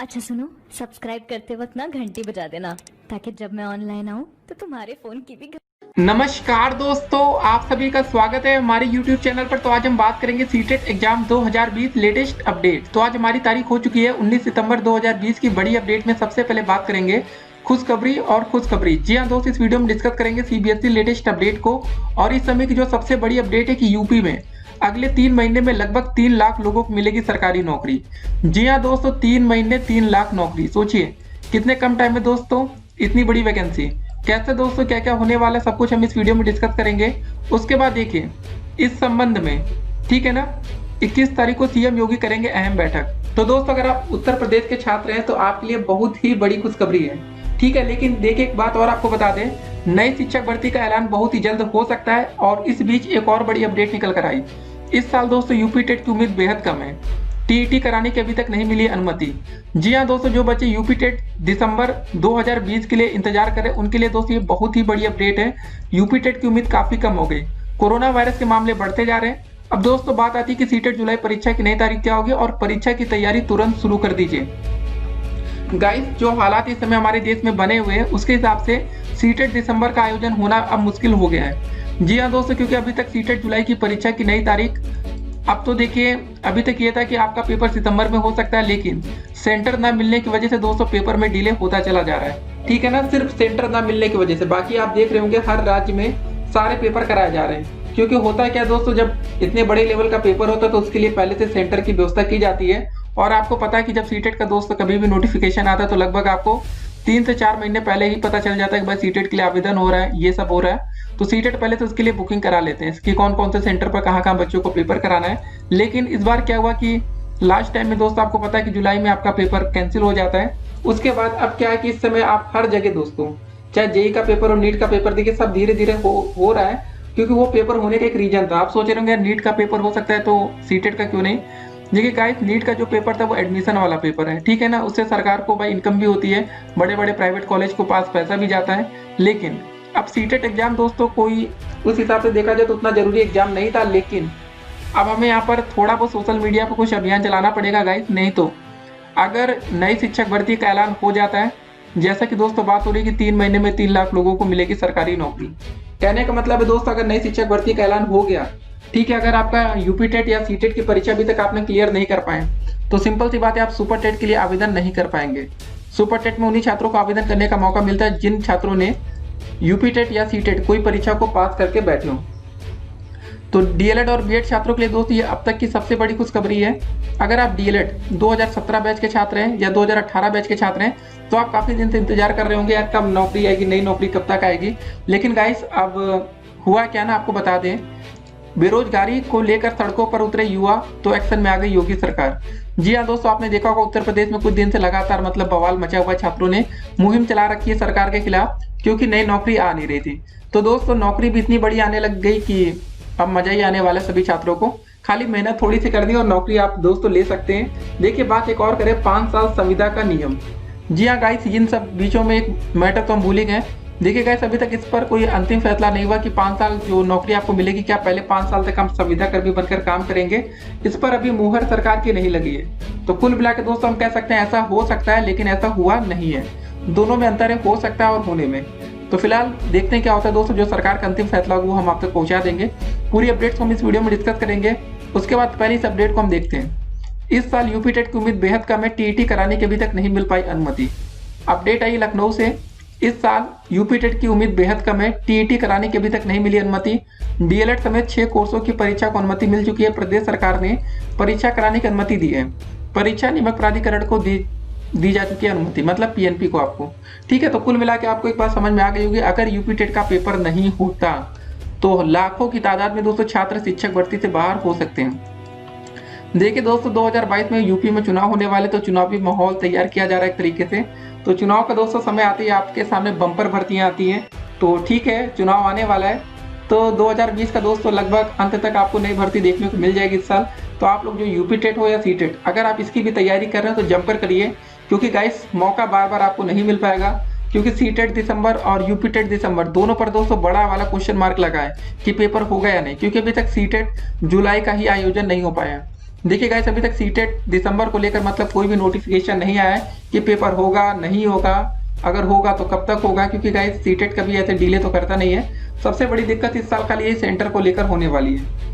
अच्छा सुनो, सब्सक्राइब करते वक्त ना घंटी बजा देना ताकि जब मैं ऑनलाइन आऊँ तो तुम्हारे फोन की भी नमस्कार दोस्तों, आप सभी का स्वागत है हमारे YouTube चैनल पर। तो आज हम बात करेंगे सीटेट एग्जाम 2020 लेटेस्ट अपडेट। तो आज हमारी तारीख हो चुकी है 19 सितंबर 2020 की बड़ी अपडेट में सबसे पहले बात करेंगे खुशखबरी और खुशखबरी। जी हाँ दोस्त, इस वीडियो में डिस्कस करेंगे सीबीएसई लेटेस्ट अपडेट को। और इस समय की जो सबसे बड़ी अपडेट है कि यूपी में अगले 3 महीने में लगभग 3 लाख लोगों को मिलेगी सरकारी नौकरी। जी हाँ दोस्तों, 3 महीने 3 लाख नौकरी, सोचिए कितने कम टाइम में दोस्तों इतनी बड़ी वैकेंसी। कैसे दोस्तों, क्या क्या होने वाला है, सब कुछ हम इस वीडियो में डिस्कस करेंगे। उसके बाद देखिए इस संबंध में, ठीक है ना, 21 तारीख को सीएम योगी करेंगे अहम बैठक। तो दोस्तों अगर आप उत्तर प्रदेश के छात्र हैं तो आपके लिए बहुत ही बड़ी खुशखबरी है, ठीक है। लेकिन देखिए एक बात और आपको बता दें, नई शिक्षक भर्ती का ऐलान बहुत ही जल्द हो सकता है। और इस बीच एक और बड़ी अपडेट निकल कर आई। इस साल दोस्तों यूपी टेट की उम्मीद बेहद कम है। टीईटी कराने की अभी तक नहीं मिली अनुमति। जी हाँ दोस्तों, जो बच्चे यूपी टेट दिसंबर 2020 के लिए इंतजार करें उनके लिए दोस्तों ये बहुत ही बड़ी अपडेट है। यूपी टेट की उम्मीद काफी कम हो गई। कोरोना वायरस के मामले बढ़ते जा रहे हैं। अब दोस्तों बात आती है कि सीटेट जुलाई परीक्षा की नई तारीख क्या होगी और परीक्षा की तैयारी तुरंत शुरू कर दीजिए। गाइस, जो हालात इस समय हमारे देश में बने हुए हैं उसके हिसाब से सीटेट दिसंबर का आयोजन होना अब मुश्किल हो गया है। जी हाँ दोस्तों, क्योंकि अभी तक सीटेट जुलाई की परीक्षा की नई तारीख, अब तो देखिए अभी तक ये था कि आपका पेपर सितंबर में हो सकता है, लेकिन सेंटर ना मिलने की वजह से दोस्तों पेपर में डिले होता चला जा रहा है, ठीक है ना। सिर्फ सेंटर ना मिलने की वजह से, बाकी आप देख रहे होंगे हर राज्य में सारे पेपर कराए जा रहे हैं। क्योंकि होता है क्या दोस्तों, जब इतने बड़े लेवल का पेपर होता है तो उसके लिए पहले से सेंटर की व्यवस्था की जाती है। और आपको पता है कि जब सीटेट का दोस्तों कभी भी नोटिफिकेशन आता है तो लगभग आपको 3 से 4 महीने पहले ही पता चल जाता है कि भाई सीटेट के लिए आवेदन हो रहा है, ये सब हो रहा है। तो सीटेट पहले से उसके लिए बुकिंग करा लेते हैं कि कौन कौन से सेंटर पर कहाँ कहाँ बच्चों को पेपर कराना है। लेकिन इस बार क्या हुआ कि लास्ट टाइम में दोस्तों आपको पता है कि जुलाई में आपका पेपर कैंसिल हो जाता है। उसके बाद अब क्या है कि इस समय आप हर जगह दोस्तों, चाहे जेई का पेपर और नीट का पेपर, देखिए सब धीरे धीरे हो रहा है। क्योंकि वो पेपर होने का एक रीजन था। आप सोच रहे होंगे नीट का पेपर हो सकता है तो सीटेट का क्यों नहीं। देखिए गाइस, नीट का जो पेपर था वो एडमिशन वाला पेपर है, ठीक है ना। उससे सरकार को भाई इनकम भी होती है, बड़े बड़े प्राइवेट कॉलेज को पास पैसा भी जाता है। लेकिन अब सीटेट एग्जाम दोस्तों कोई उस हिसाब से देखा जाए तो उतना जरूरी एग्जाम नहीं था। लेकिन अब हमें यहाँ पर थोड़ा बहुत सोशल मीडिया पर कुछ अभियान चलाना पड़ेगा गाइस, नहीं तो अगर नई शिक्षक भर्ती का ऐलान हो जाता है, जैसा कि दोस्तों बात हो रही है कि 3 महीने में 3 लाख लोगों को मिलेगी सरकारी नौकरी। कहने का मतलब है दोस्तों, अगर नई शिक्षक भर्ती का ऐलान हो गया, ठीक है, अगर आपका यूपी टेट या सीटेट की परीक्षा अभी तक आपने क्लियर नहीं कर पाए तो सिंपल सी बात है, आप सुपर टेट के लिए आवेदन नहीं कर पाएंगे। सुपर टेट में उन्हीं छात्रों को आवेदन करने का मौका मिलता है जिन छात्रों ने यूपी टेट या सीटेट कोई परीक्षा को पास करके बैठे हो। तो डीएलएड और बीएड छात्रों के लिए दोस्तों ये अब तक की सबसे बड़ी खुशखबरी है। अगर आप डीएलएड 2017 बैच के छात्र हैं या 2018 बैच के छात्र हैं तो आप काफी दिन से इंतजार कर रहे होंगे यार कब नौकरी आएगी, नई नौकरी कब तक आएगी। लेकिन गाइस अब हुआ क्या ना, आपको बता दें, बेरोजगारी को लेकर सड़कों पर उतरे युवा तो एक्शन में आ गई योगी सरकार। जी हाँ दोस्तों, आपने देखा होगा उत्तर प्रदेश में कुछ दिन से लगातार मतलब बवाल मचा हुआ, छात्रों ने मुहिम चला रखी है सरकार के खिलाफ क्योंकि नई नौकरी आ नहीं रही थी। तो दोस्तों नौकरी भी इतनी बड़ी आने लग गई कि अब मजा ही आने वाला सभी छात्रों को। खाली मेहनत थोड़ी सी कर दी और नौकरी आप दोस्तों ले सकते हैं। देखिए बात एक और करें, 5 साल संविदा का नियम। जी हाँ गाइस, इन सब बीचों में एक मैटर तो हम भूल ही गए। देखिए गाइस, अभी तक इस पर कोई अंतिम फैसला नहीं हुआ कि 5 साल जो नौकरी आपको मिलेगी, क्या पहले 5 साल तक हम संविदा कर्मी बनकर काम करेंगे। इस पर अभी मुहर सरकार की नहीं लगी है। तो कुल मिलाकर दोस्तों हम कह सकते हैं ऐसा हो सकता है, लेकिन ऐसा हुआ नहीं है। दोनों में अंतर है, हो सकता है और होने में। तो फिलहाल देखते हैं क्या होता है दोस्तों। जो सरकार का अंतिम फैसला होगा वो हम आप तक पहुंचा देंगे। पूरी अपडेट्स को हम इस वीडियो में डिस्कस करेंगे। उसके बाद पहले इस अपडेट को हम देखते हैं। इस साल यूपी टेट की उम्मीद बेहद कम है, टीईटी कराने की अभी तक नहीं मिल पाई अनुमति। अपडेट आई लखनऊ से, इस साल यूपी टेट की उम्मीद बेहद कम है, टीईटी कराने की अभी तक नहीं मिली अनुमति। डीएलएड समेत 6 कोर्सों की परीक्षा को अनुमति मिल चुकी है। प्रदेश सरकार ने परीक्षा कराने की अनुमति दी है। परीक्षा नियामक प्राधिकरण को दी जा चुकी है अनुमति, मतलब पीएनपी को आपको, ठीक है। तो कुल मिला के आपको एक बात समझ में आ गई होगी, अगर यूपी टेट का पेपर नहीं होता तो लाखों की तादाद में दोस्तों छात्र शिक्षक भर्ती से बाहर हो सकते हैं। देखिए दोस्तों 2022 में यूपी में चुनाव होने वाले, तो चुनावी माहौल तैयार किया जा रहा है एक तरीके से। तो चुनाव का दोस्तों समय आते ही आपके सामने बम्पर भर्तियां आती हैं। तो ठीक है, चुनाव आने वाला है तो 2020 का दोस्तों लगभग अंत तक आपको नई भर्ती देखने को मिल जाएगी इस साल। तो आप लोग जो यूपी टेट हो या सीटेट, अगर आप इसकी भी तैयारी कर रहे हैं तो जमकर करिए, क्योंकि गाइस मौका बार बार आपको नहीं मिल पाएगा। क्योंकि सीटेट दिसंबर और यूपी टेट दिसंबर दोनों पर दोस्तों बड़ा वाला क्वेश्चन मार्क लगा है कि पेपर होगा या नहीं, क्योंकि अभी तक सीटेट जुलाई का ही आयोजन नहीं हो पाया। देखिए गाइस, अभी तक सीटेट दिसंबर को लेकर मतलब कोई भी नोटिफिकेशन नहीं आया है कि पेपर होगा नहीं होगा, अगर होगा तो कब तक होगा, क्योंकि गाइस सीटेट कभी ऐसे डिले तो करता नहीं है। सबसे बड़ी दिक्कत इस साल खाली यही सेंटर को लेकर होने वाली है।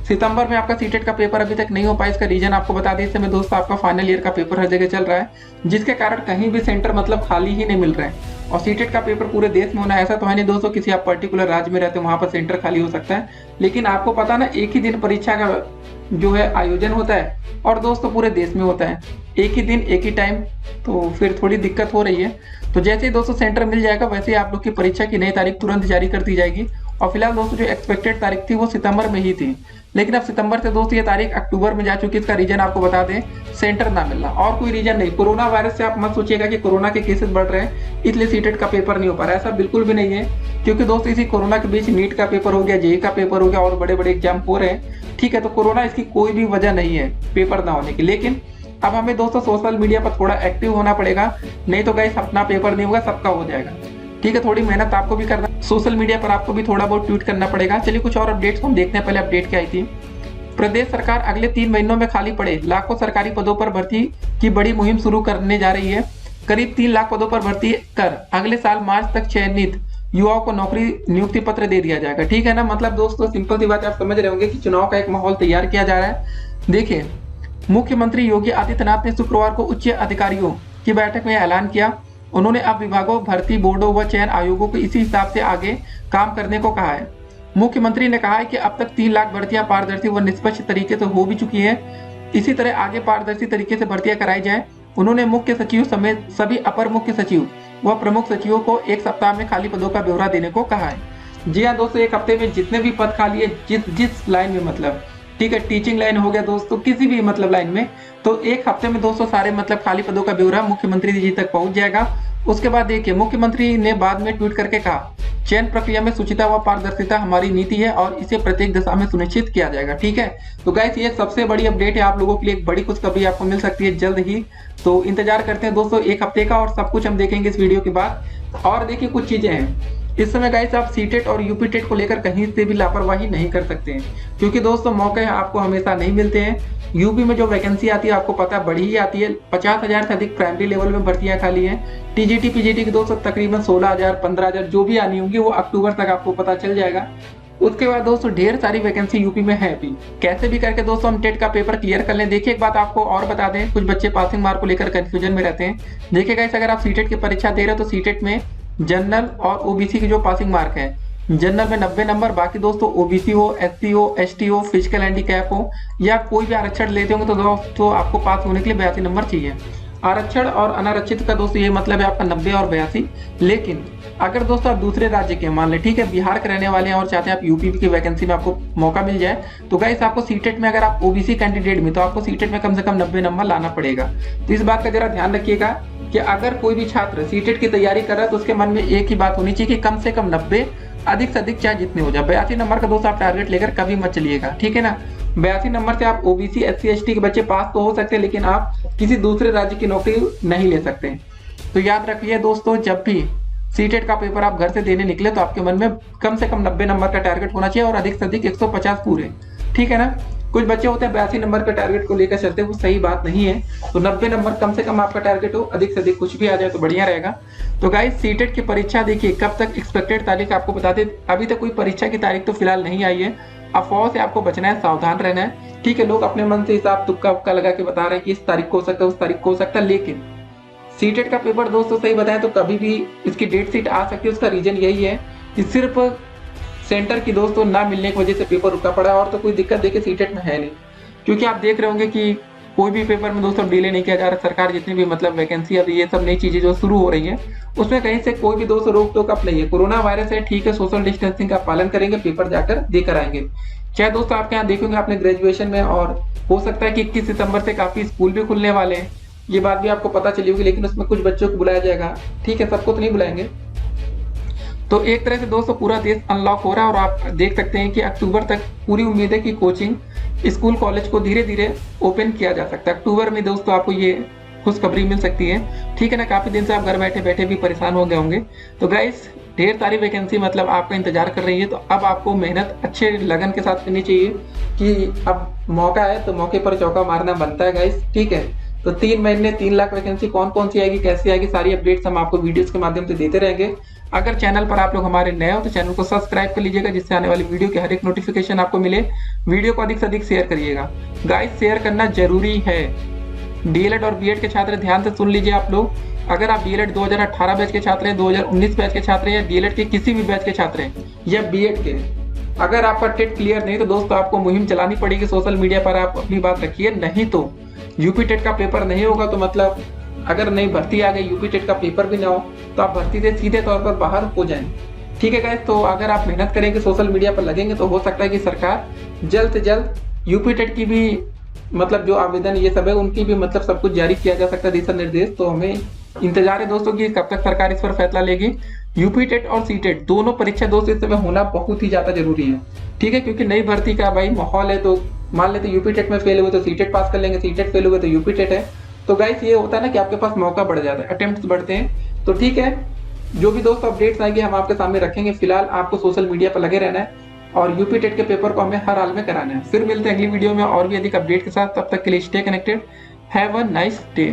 सितंबर में आपका सीटेट का पेपर अभी तक नहीं हो पाया, इसका रीजन आपको बता दें, इस समय दोस्तों आपका फाइनल ईयर का पेपर हर जगह चल रहा है, जिसके कारण कहीं भी सेंटर मतलब खाली ही नहीं मिल रहे हैं। और सीटेट का पेपर पूरे देश में होना ऐसा तो है नहीं दोस्तों, किसी आप पर्टिकुलर राज्य में रहते हो वहां पर सेंटर खाली हो सकता है, लेकिन आपको पता ना एक ही दिन परीक्षा का जो है आयोजन होता है और दोस्तों पूरे देश में होता है, एक ही दिन एक ही टाइम, तो फिर थोड़ी दिक्कत हो रही है। तो जैसे ही दोस्तों सेंटर मिल जाएगा वैसे ही आप लोग की परीक्षा की नई तारीख तुरंत जारी कर दी जाएगी। और फिलहाल दोस्तों जो एक्सपेक्टेड तारीख थी वो सितंबर में ही थी, लेकिन अब सितंबर से दोस्तों ये तारीख अक्टूबर में जा चुकी है। इसका रीजन आपको बता दें, सेंटर ना मिलना, और कोई रीजन नहीं। कोरोना वायरस से आप मत सोचिएगा कि कोरोना के केसेस बढ़ रहे हैं इसलिए सीटेट का पेपर नहीं हो पा रहा है, ऐसा बिल्कुल भी नहीं है। क्योंकि दोस्तों इसी कोरोना के बीच नीट का पेपर हो गया, जेईई का पेपर हो गया और बड़े बड़े एग्जाम हो रहे हैं, ठीक है। तो कोरोना इसकी कोई भी वजह नहीं है पेपर ना होने की, लेकिन अब हमें दोस्तों सोशल मीडिया पर थोड़ा एक्टिव होना पड़ेगा, नहीं तो गाइस अपना पेपर नहीं होगा, सबका हो जाएगा, ठीक है। थोड़ी मेहनत आपको भी करना, सोशल मीडिया पर आपको भी थोड़ा बहुत ट्वीट करना पड़ेगा। चलिए कुछ और अपडेट्स हम देखते हैं। पहले अपडेट क्या आई थी, प्रदेश सरकार अगले 3 महीनों में खाली पड़े लाखों सरकारी पदों पर भर्ती की बड़ी मुहिम शुरू करने जा रही है। करीब 3 लाख पदों पर भर्ती कर अगले साल मार्च तक चयनित युवाओं को नौकरी नियुक्ति पत्र दे दिया जाएगा, ठीक है ना। मतलब दोस्तों सिंपल सी बात है, आप समझ रहे होंगे कि चुनाव का एक माहौल तैयार किया जा रहा है। देखिए, मुख्यमंत्री योगी आदित्यनाथ ने शुक्रवार को उच्च अधिकारियों की बैठक में ऐलान किया। उन्होंने अब विभागों, भर्ती बोर्डों व चयन आयोगों को इसी हिसाब से आगे काम करने को कहा है। मुख्यमंत्री ने कहा है कि अब तक 3 लाख भर्तियां पारदर्शी व निष्पक्ष तरीके से हो भी चुकी है, इसी तरह आगे पारदर्शी तरीके से भर्तियां कराई जाए। उन्होंने मुख्य सचिव समेत सभी अपर मुख्य सचिव व प्रमुख सचिवों को 1 सप्ताह में खाली पदों का ब्यौरा देने को कहा है। जी हाँ दोस्तों, 1 हफ्ते में जितने भी पद खाली है जिस लाइन में, मतलब ठीक है, टीचिंग लाइन हो गया दोस्तों, किसी भी मतलब लाइन में, तो 1 हफ्ते में दोस्तों सारे मतलब खाली पदों का ब्यौरा मुख्यमंत्री जी तक पहुंच जाएगा। उसके बाद देखिए, मुख्यमंत्री ने बाद में ट्वीट करके कहा, चयन प्रक्रिया में शुचिता व पारदर्शिता हमारी नीति है और इसे प्रत्येक दिशा में सुनिश्चित किया जाएगा, ठीक है। तो गाइस ये सबसे बड़ी अपडेट है, आप लोगों के लिए एक बड़ी खुशखबरी आपको मिल सकती है जल्द ही, तो इंतजार करते हैं दोस्तों 1 हफ्ते का, और सब कुछ हम देखेंगे इस वीडियो के बाद। और देखिए कुछ चीजें हैं इस समय गाइस, आप सीटेट और यूपी टेट को लेकर कहीं से भी लापरवाही नहीं कर सकते हैं, क्योंकि दोस्तों मौके आपको हमेशा नहीं मिलते हैं। यूपी में जो वैकेंसी आती है आपको पता बड़ी ही आती है, 50,000 से अधिक प्राइमरी लेवल में भर्तियां खाली हैं। टीजीटी पीजीटी की दोस्तों तकरीबन 16,000 15,000 जो भी आनी होंगी वो अक्टूबर तक आपको पता चल जाएगा। उसके बाद दोस्तों ढेर सारी वैकेंसी यूपी में है भी, कैसे भी करके दोस्तों हम टेट का पेपर क्लियर कर लें। देखिए एक बात आपको और बता दें, कुछ बच्चे पासिंग मार्क को लेकर कंफ्यूजन में रहते हैं। देखिए गाइस, अगर आप सीटेट की परीक्षा दे रहे हो तो सीटेट में जनरल और ओबीसी की जो पासिंग मार्क है, जनरल में 90 नंबर, बाकी दोस्तों ओबीसी हो, एससी हो, एसटी हो, फिजिकल हैंडीकैप हो या कोई भी आरक्षण लेते होंगे तो दोस्तों आपको पास होने के लिए 82 नंबर चाहिए। आरक्षण और अनारक्षित का दोस्तों ये मतलब है आपका 90 और 82। लेकिन अगर दोस्तों आप दूसरे राज्य के, मान ले ठीक है बिहार के रहने वाले हैं और चाहते हैं आप यूपी की वैकेंसी में आपको मौका मिल जाए, तो गाइस आपको सीटेट में, अगर आप ओबीसी कैंडिडेट में, तो आपको सीटेट में कम से कम 90 नंबर लाना पड़ेगा। तो इस बात का जरा ध्यान रखिएगा कि अगर कोई भी छात्र सीटेट की तैयारी कर रहा है तो उसके मन में एक ही बात होनी चाहिए कि कम से कम 90, अधिक से अधिक चाहे जितने हो जाए। 82 नंबर का दोस्तों आप टारगेट लेकर कभी मत चलिएगा, ठीक है ना। 82 नंबर से आप ओबीसी एससी एसटी के बच्चे पास तो हो सकते हैं, लेकिन आप किसी दूसरे राज्य की नौकरी नहीं ले सकते। तो याद रखिए दोस्तों, जब भी सीटेट का पेपर आप घर से देने निकले तो आपके मन में कम से कम 90 नंबर का टारगेट होना चाहिए और अधिक से अधिक 150 पूरे, ठीक है ना। कुछ बच्चे होते हैं 82 नंबर का टारगेट को लेकर चलते हैं, वो सही बात नहीं है। तो 90 नंबर कम से कम आपका टारगेट हो, अधिक से अधिक कुछ भी आ जाए तो बढ़िया रहेगा। तो गाइस सीटेट की परीक्षा देखिए कब तक एक्सपेक्टेड तारीख आपको बता दें, अभी तक कोई परीक्षा की तारीख तो फिलहाल नहीं आई है। अफवाह से आपको बचना है, सावधान रहना है, ठीक है। लोग अपने मन से हिसाब तुक्का उक्का लगा के बता रहे हैं कि इस तारीख को हो सकता है, उस तारीख को हो सकता है, लेकिन सीटेट का पेपर दोस्तों सही बताएं तो कभी भी इसकी डेट शीट आ सकती है। उसका रीजन यही है कि सिर्फ सेंटर की दोस्तों ना मिलने की वजह से पेपर रुका पड़ा, और तो कोई दिक्कत देखिए सीटेट में है नहीं। क्योंकि आप देख रहे होंगे कि कोई भी पेपर में दोस्तों डिले नहीं किया जा रहा। सरकार जितनी भी मतलब वैकेंसी अभी ये सब नई चीजें जो शुरू हो रही हैं उसमें कहीं से कोई भी दोस्तों रोक टोक अप नहीं है। कोरोना वायरस है, ठीक है, सोशल डिस्टेंसिंग का पालन करेंगे, पेपर जाकर देकर आएंगे। चाहे दोस्तों आपके यहाँ देखेंगे आपने ग्रेजुएशन में, और हो सकता है कि 21 सितंबर से काफी स्कूल भी खुलने वाले हैं, ये बात भी आपको पता चली होगी, लेकिन उसमें कुछ बच्चों को बुलाया जाएगा, ठीक है, सबको तो नहीं बुलाएंगे। तो एक तरह से दोस्तों पूरा देश अनलॉक हो रहा है, और आप देख सकते हैं कि अक्टूबर तक पूरी उम्मीद है कि कोचिंग, स्कूल, कॉलेज को धीरे धीरे ओपन किया जा सकता है। अक्टूबर में दोस्तों आपको ये खुशखबरी मिल सकती है, ठीक है ना। काफी दिन से आप घर बैठे बैठे भी परेशान हो गए होंगे। तो गाइस ढेर सारी वैकेंसी मतलब आपका इंतजार कर रही है, तो अब आपको मेहनत अच्छे लगन के साथ करनी चाहिए कि अब मौका है तो मौके पर चौका मारना बनता है गाइस, ठीक है। तो 3 महीने 3 लाख वैकेंसी कौन कौन सी आएगी, कैसी आएगी, सारी अपडेट्स हम आपको वीडियोस के माध्यम से देते रहेंगे। अगर चैनल पर आप लोग हमारे नए हो तो चैनल को सब्सक्राइब कर लीजिएगा, जिससे आने वाली वीडियो की हर एक नोटिफिकेशन आपको मिले। वीडियो को अधिक से अधिक शेयर करिएगा गाइस, शेयर करना जरूरी है। डीएलएड और बीएड के छात्र ध्यान से सुन लीजिए आप लोग। अगर आप डीएलएड 2018 बैच के छात्र हैं, 2019 बैच के छात्र हैं, या डीएलएड के किसी भी बैच के छात्र हैं या बीएड के, अगर आपका टेट क्लियर नहीं तो दोस्तों आपको मुहिम चलानी पड़ेगी। सोशल मीडिया पर आप अपनी बात रखिए, नहीं तो यूपी टेट का पेपर नहीं होगा तो मतलब अगर नई भर्ती आ गई, यूपी टेट का पेपर भी ना हो तो आप भर्ती से सीधे तौर पर बाहर हो जाएंगे, ठीक है गाइस। तो अगर आप मेहनत करेंगे, सोशल मीडिया पर लगेंगे, तो हो सकता है कि सरकार जल्द से जल्द यूपी टेट की भी मतलब जो आवेदन ये सब है उनकी भी मतलब सब कुछ जारी किया जा सकता है, दिशा निर्देश। तो हमें इंतजार है दोस्तों कि कब तक सरकार इस पर फैसला लेगी। यूपी टेट और सी टेट दोनों परीक्षा दोस्तों इस समय होना बहुत ही ज्यादा जरूरी है, ठीक है, क्योंकि नई भर्ती का भाई माहौल है। तो मान लेते यूपी टेट में फेल हुए तो सी टेट पास कर लेंगे, सी टेट फेल हुए तो यूपी टेट है। तो गाइस ये होता है ना कि आपके पास मौका बढ़ जाता है, अटेम्प्ट बढ़ते हैं। तो ठीक है, जो भी दोस्तों अपडेट्स आएंगे हम आपके सामने रखेंगे। फिलहाल आपको सोशल मीडिया पर लगे रहना है और यूपी टेट के पेपर को हमें हर हाल में कराना है। फिर मिलते हैं अगली वीडियो में और भी अधिक अपडेट के साथ, तब तक के लिए stay connected, have a nice day.